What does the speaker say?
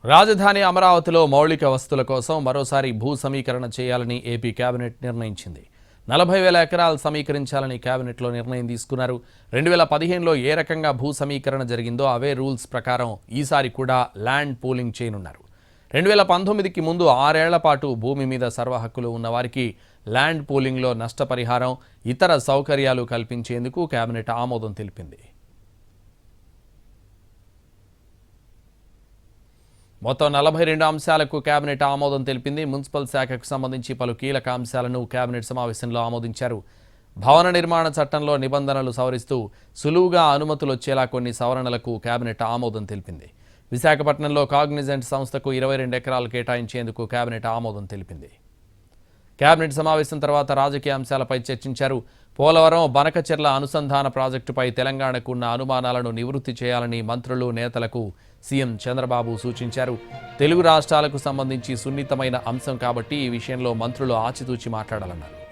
రాజధాని అమరావతిలో మౌలిక వసతుల కోసం మరోసారి భూ సమీకరణ చేయాలని ఏపీ కేబినెట్ నిర్ణయించింది. 40,000 ఎకరాలు సమీకరించాలని కేబినెట్లో నిర్ణయం తీసుకున్నారు. 2015లో ఏ రకంగా భూ సమీకరణ జరిగిందో అవే రూల్స్ ప్రకారం ఈసారి కూడా ల్యాండ్ పూలింగ్ చేయనున్నారు. 2019కి ముందు 6 ఏళ్ల పాటు భూమి మీద సర్వ హక్కులు ఉన్న వారికి ల్యాండ్ పూలింగ్లో నష్టపరిహారం, ఇతర సౌకర్యాలు కల్పించేందుకు కేబినెట్ ఆమోదం తెలిపింది. మొత్తం 42 అంశాలకు కేబినెట్ ఆమోదం తెలిపింది. మున్సిపల్ శాఖకు సంబంధించి పలు కీలక అంశాలను కేబినెట్ సమావేశంలో ఆమోదించారు. భవన నిర్మాణ చట్టంలో నిబంధనలు సవరిస్తూ సులువుగా అనుమతులు వచ్చేలా కొన్ని సవరణలకు కేబినెట్ ఆమోదం తెలిపింది. విశాఖపట్నంలో కాగ్నిజెంట్ సంస్థకు 22 ఎకరాలు కేటాయించేందుకు కేబినెట్ ఆమోదం తెలిపింది. కేబినెట్ సమావేశం తర్వాత రాజకీయ అంశాలపై చర్చించారు. పోలవరం బనకచెర్ల అనుసంధాన ప్రాజెక్టుపై తెలంగాణకు ఉన్న అనుమానాలను నివృత్తి చేయాలని మంత్రులు, నేతలకు సీఎం చంద్రబాబు సూచించారు. తెలుగు రాష్ట్రాలకు సంబంధించి సున్నితమైన అంశం కాబట్టి ఈ విషయంలో మంత్రులు ఆచితూచి మాట్లాడాలన్నారు.